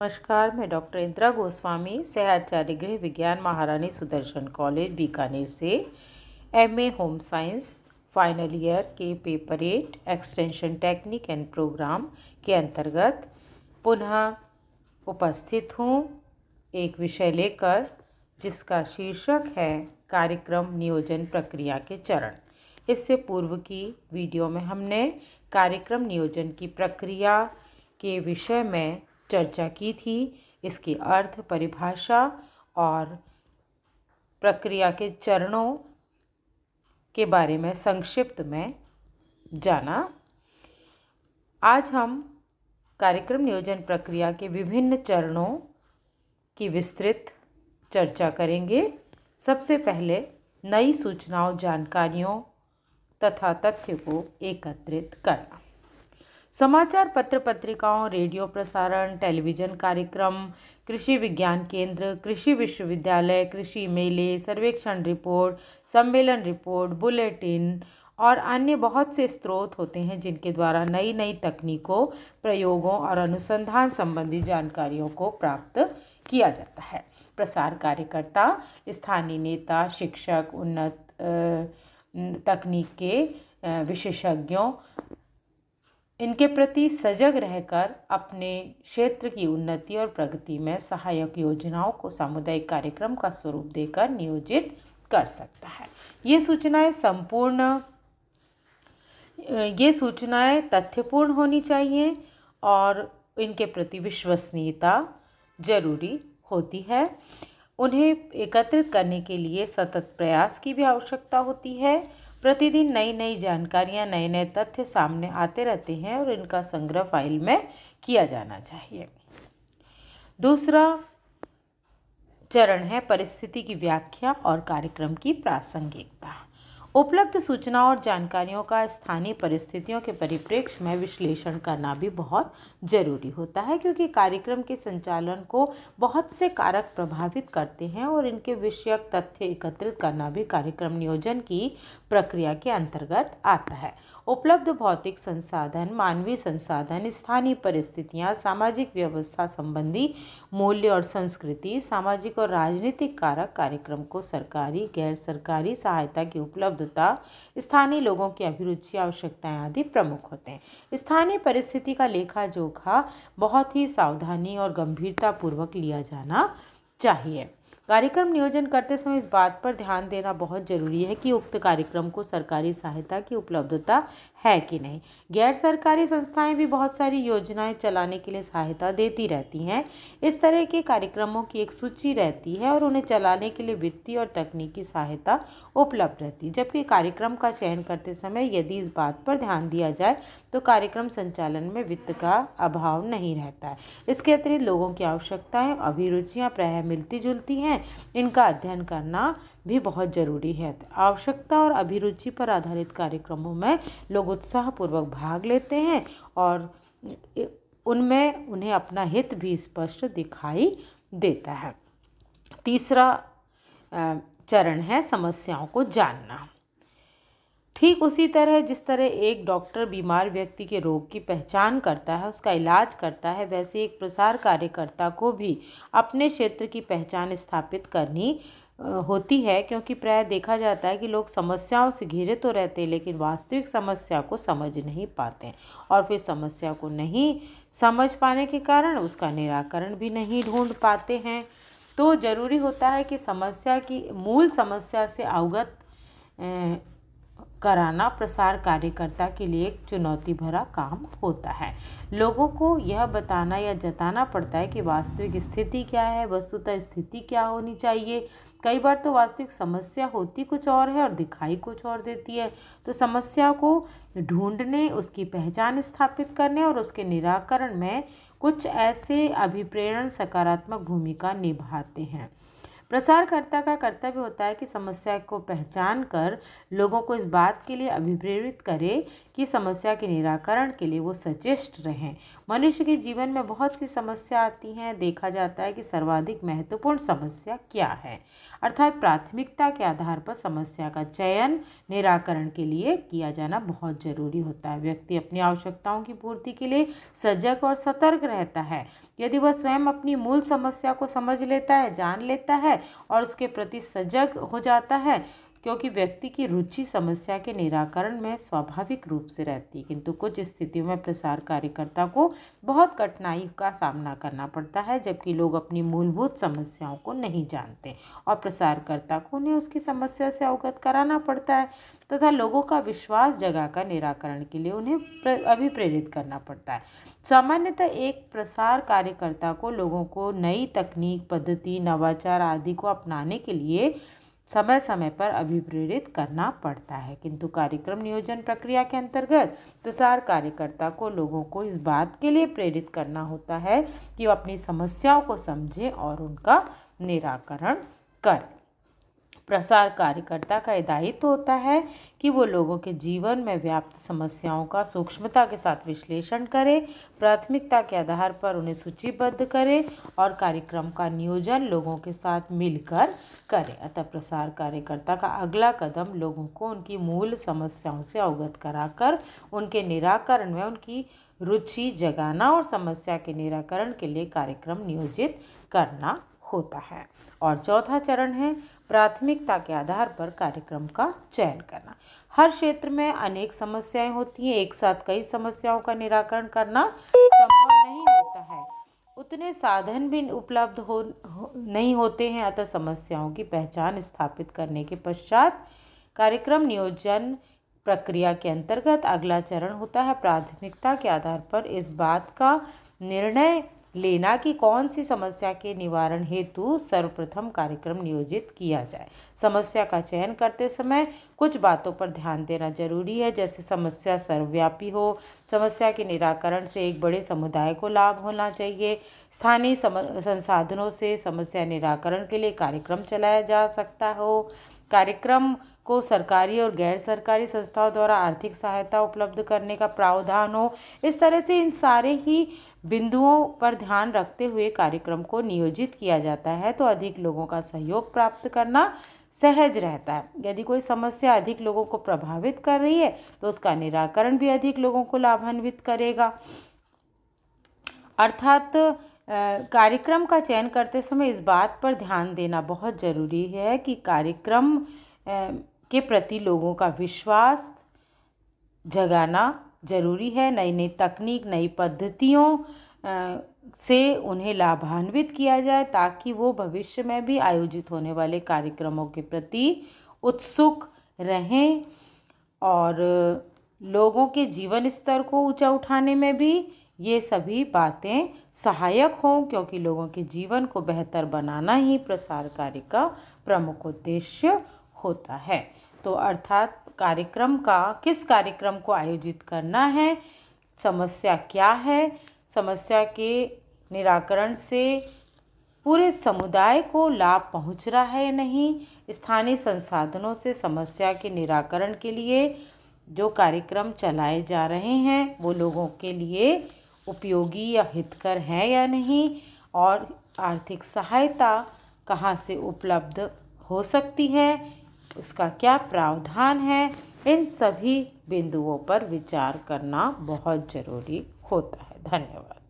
नमस्कार, मैं डॉक्टर इंदिरा गोस्वामी, सहआचार्य गृह विज्ञान, महारानी सुदर्शन कॉलेज बीकानेर से MA home science final year के paper 8 extension technique and programme के अंतर्गत पुनः उपस्थित हूँ एक विषय लेकर जिसका शीर्षक है कार्यक्रम नियोजन प्रक्रिया के चरण। इससे पूर्व की वीडियो में हमने कार्यक्रम नियोजन की प्रक्रिया के विषय में चर्चा की थी। इसकी अर्थ, परिभाषा और प्रक्रिया के चरणों के बारे में संक्षिप्त में जाना। आज हम कार्यक्रम नियोजन प्रक्रिया के विभिन्न चरणों की विस्तृत चर्चा करेंगे। सबसे पहले नई सूचनाओं, जानकारियों तथा तथ्य को एकत्रित करना। समाचार पत्र, पत्रिकाओं, रेडियो प्रसारण, टेलीविज़न कार्यक्रम, कृषि विज्ञान केंद्र, कृषि विश्वविद्यालय, कृषि मेले, सर्वेक्षण रिपोर्ट, सम्मेलन रिपोर्ट, बुलेटिन और अन्य बहुत से स्रोत होते हैं जिनके द्वारा नई नई तकनीकों, प्रयोगों और अनुसंधान संबंधी जानकारियों को प्राप्त किया जाता है। प्रसार कार्यकर्ता, स्थानीय नेता, शिक्षक, उन्नत तकनीक के विशेषज्ञों, इनके प्रति सजग रहकर अपने क्षेत्र की उन्नति और प्रगति में सहायक योजनाओं को सामुदायिक कार्यक्रम का स्वरूप देकर नियोजित कर सकता है। ये सूचनाएं तथ्यपूर्ण होनी चाहिए और इनके प्रति विश्वसनीयता जरूरी होती है। उन्हें एकत्रित करने के लिए सतत प्रयास की भी आवश्यकता होती है। प्रतिदिन नई नई जानकारियां, नए नए तथ्य सामने आते रहते हैं और इनका संग्रह फाइल में किया जाना चाहिए। दूसरा चरण है परिस्थिति की व्याख्या और कार्यक्रम की प्रासंगिकता। उपलब्ध सूचनाओं और जानकारियों का स्थानीय परिस्थितियों के परिप्रेक्ष्य में विश्लेषण करना भी बहुत जरूरी होता है, क्योंकि कार्यक्रम के संचालन को बहुत से कारक प्रभावित करते हैं और इनके विषयक तथ्य एकत्रित करना भी कार्यक्रम नियोजन की प्रक्रिया के अंतर्गत आता है। उपलब्ध भौतिक संसाधन, मानवीय संसाधन, स्थानीय परिस्थितियां, सामाजिक व्यवस्था संबंधी मूल्य और संस्कृति, सामाजिक और राजनीतिक कारक कार्यक्रम को सरकारी, गैर सरकारी सहायता की उपलब्धता, स्थानीय लोगों की अभिरुचि, आवश्यकताएं आदि प्रमुख होते हैं। स्थानीय परिस्थिति का लेखा जोखा बहुत ही सावधानी और गंभीरता पूर्वक लिया जाना चाहिए। कार्यक्रम नियोजन करते समय इस बात पर ध्यान देना बहुत जरूरी है कि उक्त कार्यक्रम को सरकारी सहायता की उपलब्धता है कि नहीं। गैर सरकारी संस्थाएं भी बहुत सारी योजनाएं चलाने के लिए सहायता देती रहती हैं। इस तरह के कार्यक्रमों की एक सूची रहती है और उन्हें चलाने के लिए वित्तीय और तकनीकी सहायता उपलब्ध रहती है। जबकि कार्यक्रम का चयन करते समय यदि इस बात पर ध्यान दिया जाए तो कार्यक्रम संचालन में वित्त का अभाव नहीं रहता है। इसके अतिरिक्त लोगों की आवश्यकताएं, अभिरुचियां प्रायः मिलती जुलती हैं। इनका अध्ययन करना भी बहुत जरूरी है। आवश्यकता और अभिरुचि पर आधारित कार्यक्रमों में लोग उत्साहपूर्वक भाग लेते हैं और उनमें उन्हें अपना हित भी स्पष्ट दिखाई देता है। तीसरा चरण है समस्याओं को जानना। ठीक उसी तरह जिस तरह एक डॉक्टर बीमार व्यक्ति के रोग की पहचान करता है, उसका इलाज करता है, वैसे एक प्रसार कार्यकर्ता को भी अपने क्षेत्र की पहचान स्थापित करनी होती है, क्योंकि प्रायः देखा जाता है कि लोग समस्याओं से घिरे तो रहते हैं लेकिन वास्तविक समस्या को समझ नहीं पाते और फिर समस्या को नहीं समझ पाने के कारण उसका निराकरण भी नहीं ढूंढ पाते हैं। तो ज़रूरी होता है कि समस्या की मूल समस्या से अवगत कराना प्रसार कार्यकर्ता के लिए एक चुनौती भरा काम होता है। लोगों को यह बताना या जताना पड़ता है कि वास्तविक स्थिति क्या है, वस्तुतः स्थिति क्या होनी चाहिए। कई बार तो वास्तविक समस्या होती कुछ और है और दिखाई कुछ और देती है। तो समस्या को ढूंढने, उसकी पहचान स्थापित करने और उसके निराकरण में कुछ ऐसे अभिप्रेरण सकारात्मक भूमिका निभाते हैं। प्रसारकर्ता का कर्तव्य होता है कि समस्या को पहचान कर लोगों को इस बात के लिए अभिप्रेरित करे कि समस्या के निराकरण के लिए वो सचेष्ट रहें। मनुष्य के जीवन में बहुत सी समस्या आती हैं। देखा जाता है कि सर्वाधिक महत्वपूर्ण समस्या क्या है, अर्थात प्राथमिकता के आधार पर समस्या का चयन निराकरण के लिए किया जाना बहुत जरूरी होता है। व्यक्ति अपनी आवश्यकताओं की पूर्ति के लिए सजग और सतर्क रहता है। यदि वह स्वयं अपनी मूल समस्या को समझ लेता है, जान लेता है और उसके प्रति सजग हो जाता है, क्योंकि व्यक्ति की रुचि समस्या के निराकरण में स्वाभाविक रूप से रहती है। किंतु कुछ स्थितियों में प्रसार कार्यकर्ता को बहुत कठिनाई का सामना करना पड़ता है, जबकि लोग अपनी मूलभूत समस्याओं को नहीं जानते और प्रसारकर्ता को उन्हें उसकी समस्या से अवगत कराना पड़ता है तथा लोगों का विश्वास जगाकर निराकरण के लिए उन्हें अभिप्रेरित करना पड़ता है। सामान्यतः एक प्रसार कार्यकर्ता को लोगों को नई तकनीक, पद्धति, नवाचार आदि को अपनाने के लिए समय समय पर अभिप्रेरित करना पड़ता है। किंतु कार्यक्रम नियोजन प्रक्रिया के अंतर्गत प्रसार कार्यकर्ता को लोगों को इस बात के लिए प्रेरित करना होता है कि वो अपनी समस्याओं को समझें और उनका निराकरण करें। प्रसार कार्यकर्ता का दायित्व होता है कि वो लोगों के जीवन में व्याप्त समस्याओं का सूक्ष्मता के साथ विश्लेषण करे, प्राथमिकता के आधार पर उन्हें सूचीबद्ध करे और कार्यक्रम का नियोजन लोगों के साथ मिलकर करे। अतः प्रसार कार्यकर्ता का अगला कदम लोगों को उनकी मूल समस्याओं से अवगत कराकर उनके निराकरण में उनकी रुचि जगाना और समस्या के निराकरण के लिए कार्यक्रम नियोजित करना होता है। और चौथा चरण है प्राथमिकता के आधार पर कार्यक्रम का चयन करना। हर क्षेत्र में अनेक समस्याएं होती हैं। एक साथ कई समस्याओं का निराकरण करना संभव नहीं होता है। उतने साधन भी उपलब्ध नहीं होते हैं। अतः समस्याओं की पहचान स्थापित करने के पश्चात कार्यक्रम नियोजन प्रक्रिया के अंतर्गत अगला चरण होता है प्राथमिकता के आधार पर इस बात का निर्णय लेना कि कौन सी समस्या के निवारण हेतु सर्वप्रथम कार्यक्रम नियोजित किया जाए। समस्या का चयन करते समय कुछ बातों पर ध्यान देना जरूरी है, जैसे समस्या सर्वव्यापी हो, समस्या के निराकरण से एक बड़े समुदाय को लाभ होना चाहिए, स्थानीय संसाधनों से समस्या निराकरण के लिए कार्यक्रम चलाया जा सकता हो, कार्यक्रम को सरकारी और गैर सरकारी संस्थाओं द्वारा आर्थिक सहायता उपलब्ध करने का प्रावधान हो। इस तरह से इन सारे ही बिंदुओं पर ध्यान रखते हुए कार्यक्रम को नियोजित किया जाता है तो अधिक लोगों का सहयोग प्राप्त करना सहज रहता है। यदि कोई समस्या अधिक लोगों को प्रभावित कर रही है तो उसका निराकरण भी अधिक लोगों को लाभान्वित करेगा। अर्थात कार्यक्रम का चयन करते समय इस बात पर ध्यान देना बहुत ज़रूरी है कि कार्यक्रम के प्रति लोगों का विश्वास जगाना जरूरी है। नई नई तकनीक, नई पद्धतियों से उन्हें लाभान्वित किया जाए ताकि वो भविष्य में भी आयोजित होने वाले कार्यक्रमों के प्रति उत्सुक रहें और लोगों के जीवन स्तर को ऊंचा उठाने में भी ये सभी बातें सहायक हों, क्योंकि लोगों के जीवन को बेहतर बनाना ही प्रसार कार्य का प्रमुख उद्देश्य होता है। तो अर्थात किस कार्यक्रम को आयोजित करना है, समस्या क्या है, समस्या के निराकरण से पूरे समुदाय को लाभ पहुंच रहा है या नहीं, स्थानीय संसाधनों से समस्या के निराकरण के लिए जो कार्यक्रम चलाए जा रहे हैं वो लोगों के लिए उपयोगी या हितकर हैं या नहीं, और आर्थिक सहायता कहाँ से उपलब्ध हो सकती है, उसका क्या प्रावधान है, इन सभी बिंदुओं पर विचार करना बहुत ज़रूरी होता है। धन्यवाद।